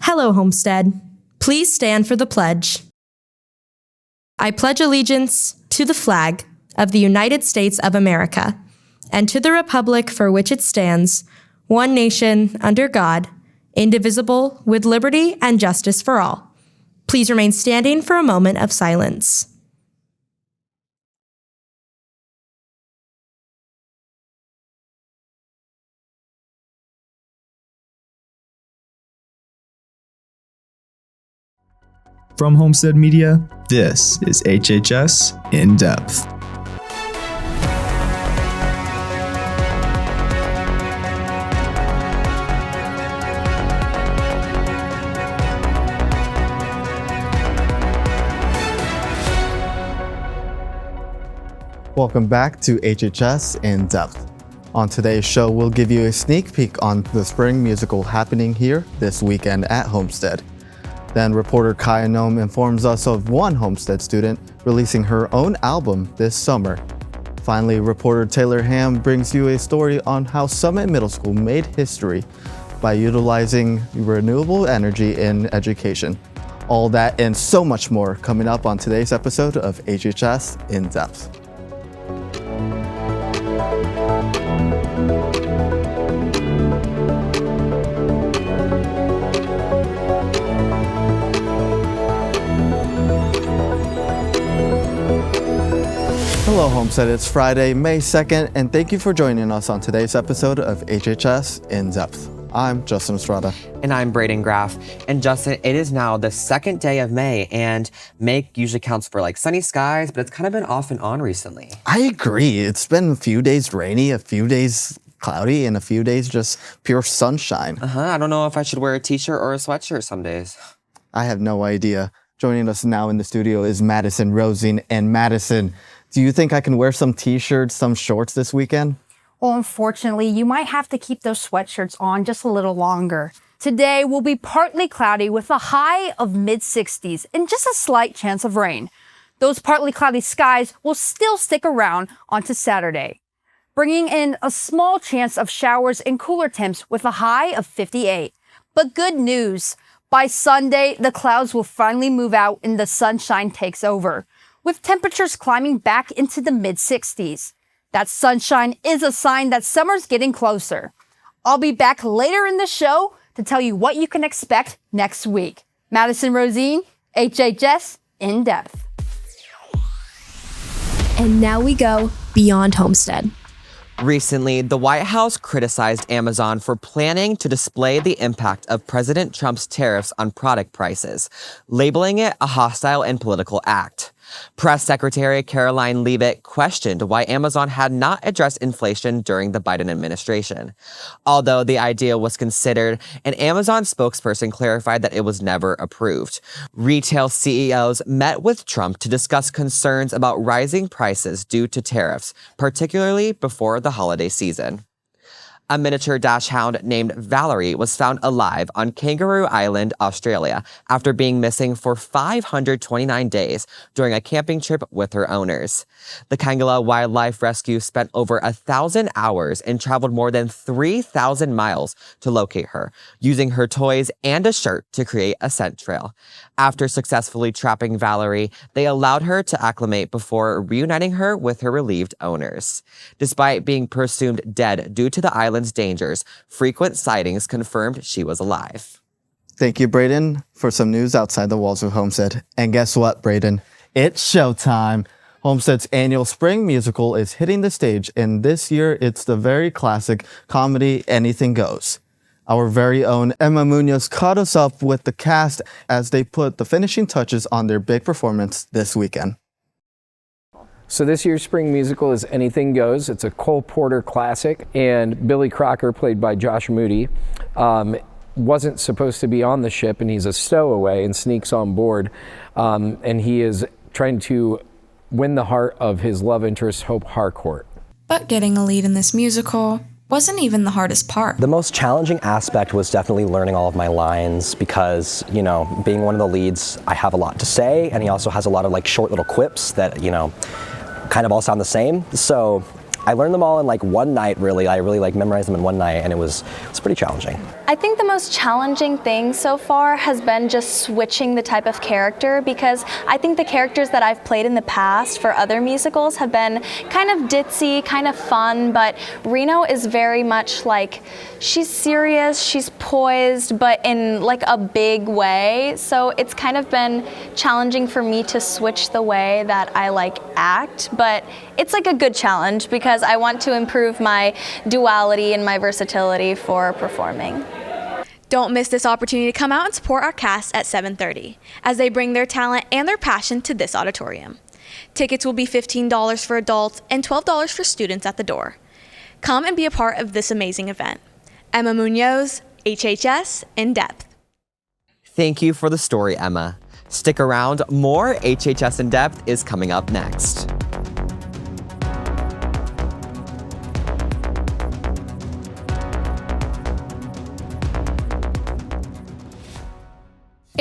Hello, Homestead. Please stand for the pledge. I pledge allegiance to the flag of the United States of America and to the republic for which it stands, one nation, under God, indivisible, with liberty and justice for all. Please remain standing for a moment of silence. From Homestead Media, this is HHS In-Depth. Welcome back to HHS In-Depth. On today's show, we'll give you a sneak peek on the spring musical happening here this weekend at Homestead. Then reporter Kaya Nome informs us of one Homestead student releasing her own album this summer. Finally, reporter Taylor Ham brings you a story on how Summit Middle School made history by utilizing renewable energy in education. All that and so much more coming up on today's episode of HHS In-Depth. Hello Homestead, it's Friday, May 2nd, and thank you for joining us on today's episode of HHS In-Depth. I'm Justin Estrada. And I'm Braden Graff. And Justin, it is now the second day of May, and May usually counts for like sunny skies, but it's kind of been off and on recently. I agree. It's been a few days rainy, a few days cloudy, and a few days just pure sunshine. I don't know if I should wear a t-shirt or a sweatshirt some days. I have no idea. Joining us now in the studio is Madison Rosing. And Madison, do you think I can wear some t-shirts, some shorts this weekend? Well, unfortunately, you might have to keep those sweatshirts on just a little longer. Today will be partly cloudy with a high of mid-60s and just a slight chance of rain. Those partly cloudy skies will still stick around onto Saturday, bringing in a small chance of showers and cooler temps with a high of 58. But good news, by Sunday, the clouds will finally move out and the sunshine takes over, with temperatures climbing back into the mid-60s. That sunshine is a sign that summer's getting closer. I'll be back later in the show to tell you what you can expect next week. Madison Rosine, HHS In-Depth. And now we go beyond Homestead. Recently, the White House criticized Amazon for planning to display the impact of President Trump's tariffs on product prices, labeling it a hostile and political act. Press Secretary Caroline Leavitt questioned why Amazon had not addressed inflation during the Biden administration. Although the idea was considered, an Amazon spokesperson clarified that it was never approved. Retail CEOs met with Trump to discuss concerns about rising prices due to tariffs, particularly before the holiday season. A miniature dachshund named Valerie was found alive on Kangaroo Island, Australia, after being missing for 529 days during a camping trip with her owners. The Kangala Wildlife Rescue spent over 1,000 hours and traveled more than 3,000 miles to locate her, using her toys and a shirt to create a scent trail. After successfully trapping Valerie, they allowed her to acclimate before reuniting her with her relieved owners. Despite being presumed dead due to the island's dangers, frequent sightings confirmed she was alive. Thank you, Braden, for some news outside the walls of Homestead. And guess what, Braden? It's showtime. Homestead's annual spring musical is hitting the stage, and this year it's the very classic comedy Anything Goes. Our very own Emma Munoz caught us up with the cast as they put the finishing touches on their big performance this weekend. So this year's spring musical is Anything Goes. It's a Cole Porter classic, and Billy Crocker, played by Josh Moody, wasn't supposed to be on the ship, and he's a stowaway and sneaks on board, and he is trying to win the heart of his love interest, Hope Harcourt. But getting a lead in this musical wasn't even the hardest part. The most challenging aspect was definitely learning all of my lines because, you know, being one of the leads, I have a lot to say, and he also has a lot of like short little quips that, you know, kind of all sound the same. So I learned them all in like one night, really. I really memorized them in one night, and it was pretty challenging. I think the most challenging thing so far has been just switching the type of character, because I think the characters that I've played in the past for other musicals have been kind of ditzy, kind of fun, but Reno is very much like, she's serious, she's poised, but in like a big way. So it's kind of been challenging for me to switch the way that I like act, but it's like a good challenge because I want to improve my duality and my versatility for performing. Don't miss this opportunity to come out and support our cast at 7:30 as they bring their talent and their passion to this auditorium. Tickets will be $15 for adults and $12 for students at the door. Come and be a part of this amazing event. Emma Munoz, HHS In-Depth. Thank you for the story, Emma. Stick around, more HHS In-Depth is coming up next.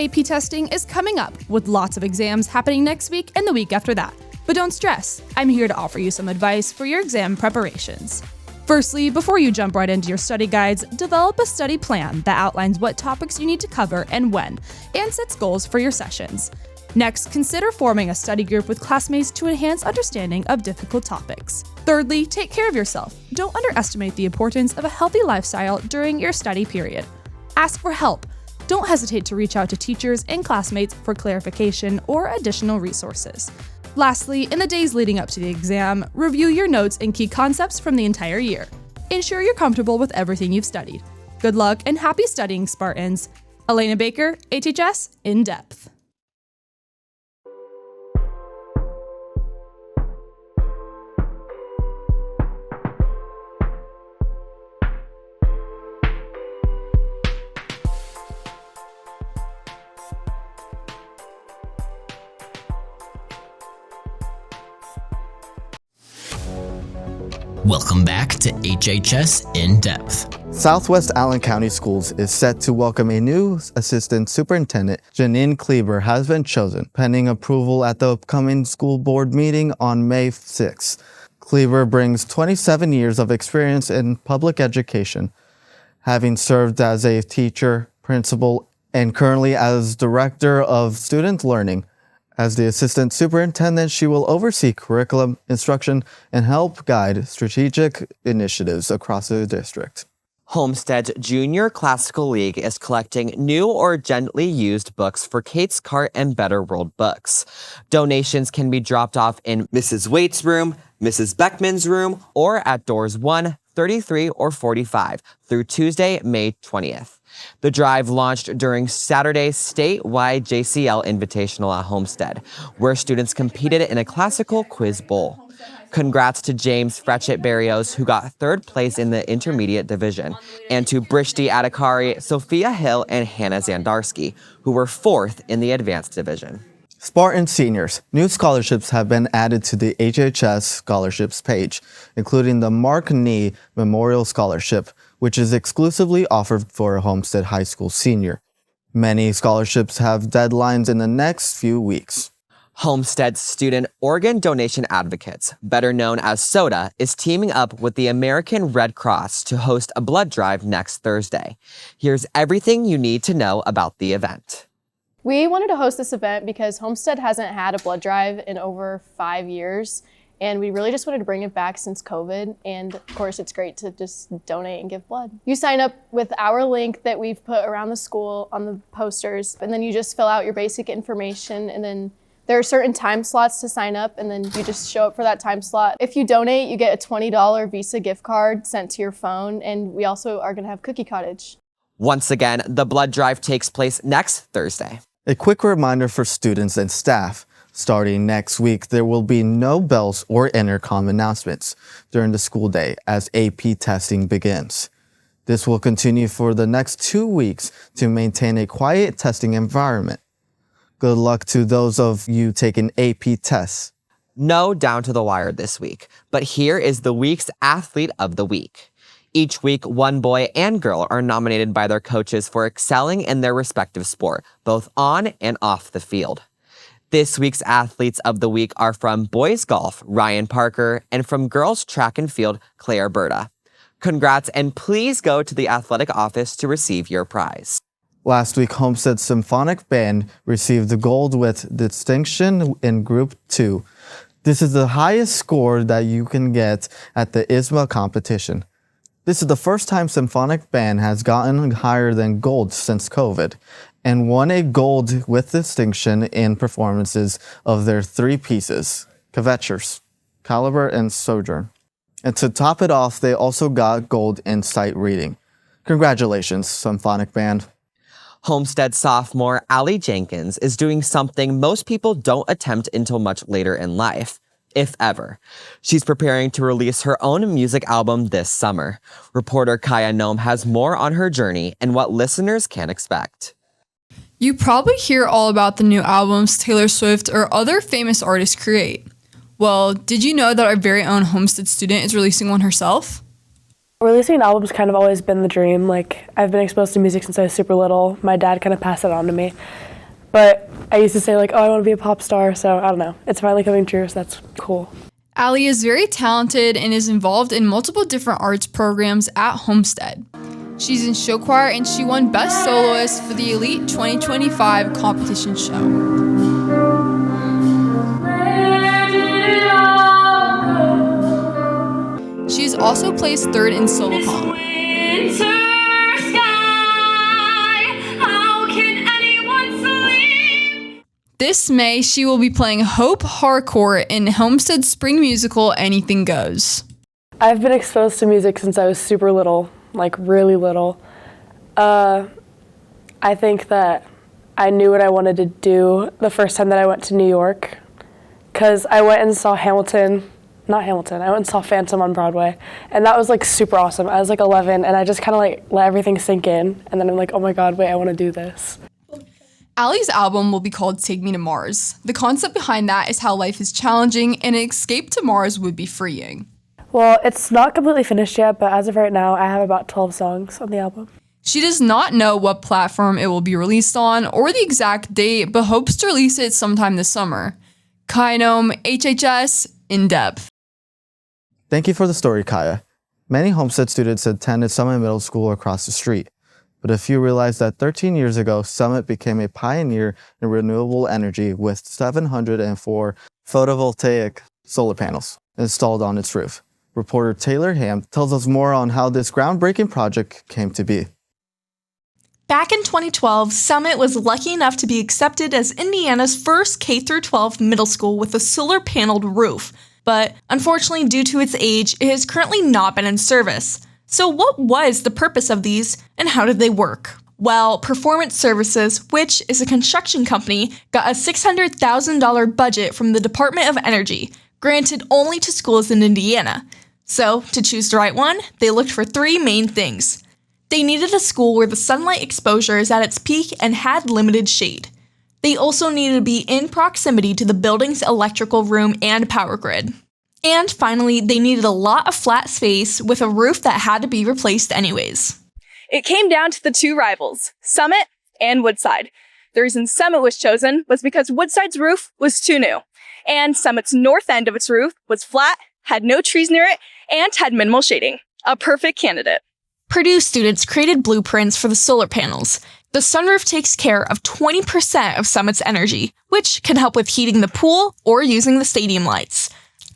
AP testing is coming up, with lots of exams happening next week and the week after that. But don't stress, I'm here to offer you some advice for your exam preparations. Firstly, before you jump right into your study guides, develop a study plan that outlines what topics you need to cover and when, and sets goals for your sessions. Next, consider forming a study group with classmates to enhance understanding of difficult topics. Thirdly, take care of yourself. Don't underestimate the importance of a healthy lifestyle during your study period. Ask for help. Don't hesitate to reach out to teachers and classmates for clarification or additional resources. Lastly, in the days leading up to the exam, review your notes and key concepts from the entire year. Ensure you're comfortable with everything you've studied. Good luck and happy studying, Spartans. Elena Baker, HHS In-Depth. Welcome back to HHS In-Depth. Southwest Allen County Schools is set to welcome a new assistant superintendent. Janine Kleber has been chosen, pending approval at the upcoming school board meeting on May 6th. Kleber brings 27 years of experience in public education, having served as a teacher, principal, and currently as director of student learning. As the assistant superintendent, she will oversee curriculum, instruction, and help guide strategic initiatives across the district. Homestead's Junior Classical League is collecting new or gently used books for Kate's Cart and Better World Books. Donations can be dropped off in Mrs. Waite's room, Mrs. Beckman's room, or at doors 1, 33, or 45 through Tuesday, May 20th. The drive launched during Saturday's statewide JCL Invitational at Homestead, where students competed in a classical quiz bowl. Congrats to James Fretchett Barrios, who got third place in the intermediate division, and to Brishti Adhikari, Sophia Hill, and Hannah Zandarsky, who were fourth in the advanced division. Spartan seniors, new scholarships have been added to the HHS scholarships page, including the Mark Nee Memorial Scholarship, which is exclusively offered for a Homestead High School senior. Many scholarships have deadlines in the next few weeks. Homestead's Student Organ Donation Advocates, better known as SODA, is teaming up with the American Red Cross to host a blood drive next Thursday. Here's everything you need to know about the event. We wanted to host this event because Homestead hasn't had a blood drive in over 5 years, and we really just wanted to bring it back since COVID. And of course, it's great to just donate and give blood. You sign up with our link that we've put around the school on the posters, and then you just fill out your basic information, and then there are certain time slots to sign up, and then you just show up for that time slot. If you donate, you get a $20 Visa gift card sent to your phone, and we also are gonna have Cookie Cottage. Once again, the blood drive takes place next Thursday. A quick reminder for students and staff. Starting next week, there will be no bells or intercom announcements during the school day as AP testing begins. This will continue for the next 2 weeks to maintain a quiet testing environment. Good luck to those of you taking AP tests. No down to the wire this week, but here is the week's Athlete of the Week. Each week, one boy and girl are nominated by their coaches for excelling in their respective sport, both on and off the field. This week's athletes of the week are from boys golf, Ryan Parker, and from girls track and field, Claire Berta. Congrats, and please go to the athletic office to receive your prize. Last week, Homestead Symphonic Band received the gold with distinction in Group 2. This is the highest score that you can get at the ISMA competition. This is the first time Symphonic Band has gotten higher than gold since COVID, and won a gold with distinction in performances of their 3 pieces, Kvetchers, Caliber, and Sojourn. And to top it off, they also got gold in sight reading. Congratulations, Symphonic Band. Homestead sophomore Allie Jenkins is doing something most people don't attempt until much later in life, if ever. She's preparing to release her own music album this summer. Reporter Kaya Noem has more on her journey and what listeners can expect. You probably hear all about the new albums Taylor Swift or other famous artists create. Well, did you know that our very own Homestead student is releasing one herself? Releasing an album's kind of always been the dream. I've been exposed to music since I was super little. My dad kind of passed it on to me. But I used to say I want to be a pop star, so I don't know. It's finally coming true, so that's cool. Allie is very talented and is involved in multiple different arts programs at Homestead. She's in show choir and she won Best Soloist for the Elite 2025 competition show. She's also placed 3rd in solo comp. This May, she will be playing Hope Harcourt in Homestead's spring musical Anything Goes. I've been exposed to music since I was super little, really little. I think that I knew what I wanted to do the first time that I went to New York, because I went and saw I went and saw Phantom on Broadway, and that was super awesome. I was 11, and I just kind of let everything sink in, and then I'm oh my god, wait, I want to do this. Allie's album will be called Take Me to Mars. The concept behind that is how life is challenging and an escape to Mars would be freeing. Well, it's not completely finished yet, but as of right now, I have about 12 songs on the album. She does not know what platform it will be released on or the exact date, but hopes to release it sometime this summer. Kaya Noem, HHS In-Depth. Thank you for the story, Kaya. Many Homestead students attended Summit Middle School across the street, but a few realized that 13 years ago, Summit became a pioneer in renewable energy with 704 photovoltaic solar panels installed on its roof. Reporter Taylor Ham tells us more on how this groundbreaking project came to be. Back in 2012, Summit was lucky enough to be accepted as Indiana's first K-12 middle school with a solar-paneled roof, but unfortunately, due to its age, it has currently not been in service. So what was the purpose of these, and how did they work? Well, Performance Services, which is a construction company, got a $600,000 budget from the Department of Energy, granted only to schools in Indiana. So, to choose the right one, they looked for 3 main things. They needed a school where the sunlight exposure is at its peak and had limited shade. They also needed to be in proximity to the building's electrical room and power grid. And finally, they needed a lot of flat space with a roof that had to be replaced anyways. It came down to the 2 rivals, Summit and Woodside. The reason Summit was chosen was because Woodside's roof was too new, and Summit's north end of its roof was flat, had no trees near it, and had minimal shading. A perfect candidate. Purdue students created blueprints for the solar panels. The sunroof takes care of 20% of Summit's energy, which can help with heating the pool or using the stadium lights.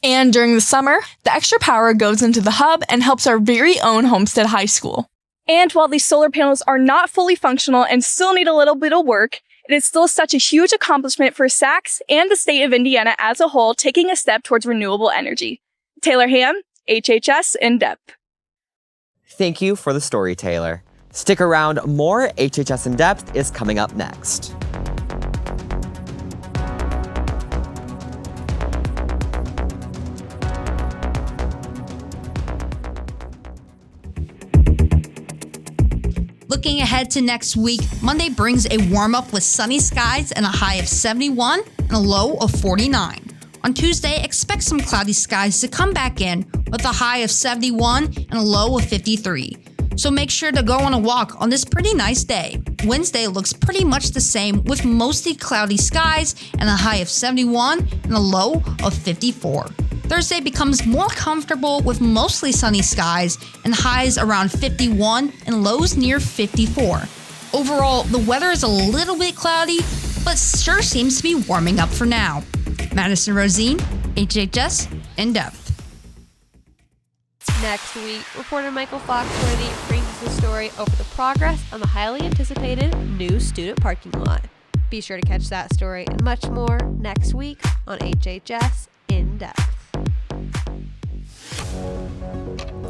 And during the summer, the extra power goes into the hub and helps our very own Homestead High School. And while these solar panels are not fully functional and still need a little bit of work, it is still such a huge accomplishment for SACS and the state of Indiana as a whole taking a step towards renewable energy. Taylor Ham, HHS In-Depth. Thank you for the story, Taylor. Stick around, more HHS In-Depth is coming up next. Looking ahead to next week, Monday brings a warm-up with sunny skies and a high of 71 and a low of 49. On Tuesday, expect some cloudy skies to come back in with a high of 71 and a low of 53. So make sure to go on a walk on this pretty nice day. Wednesday looks pretty much the same with mostly cloudy skies and a high of 71 and a low of 54. Thursday becomes more comfortable with mostly sunny skies and highs around 51 and lows near 54. Overall, the weather is a little bit cloudy, but sure seems to be warming up for now. Madison Rosine, HHS In-Depth. Next week, reporter Michael Foxworthy brings us a story over the progress on the highly anticipated new student parking lot. Be sure to catch that story and much more next week on HHS In-Depth.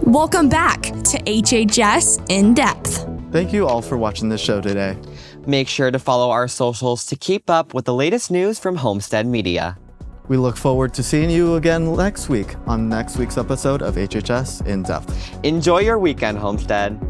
Welcome back to HHS In-Depth. Thank you all for watching this show today. Make sure to follow our socials to keep up with the latest news from Homestead Media. We look forward to seeing you again next week on next week's episode of HHS In-Depth. Enjoy your weekend, Homestead.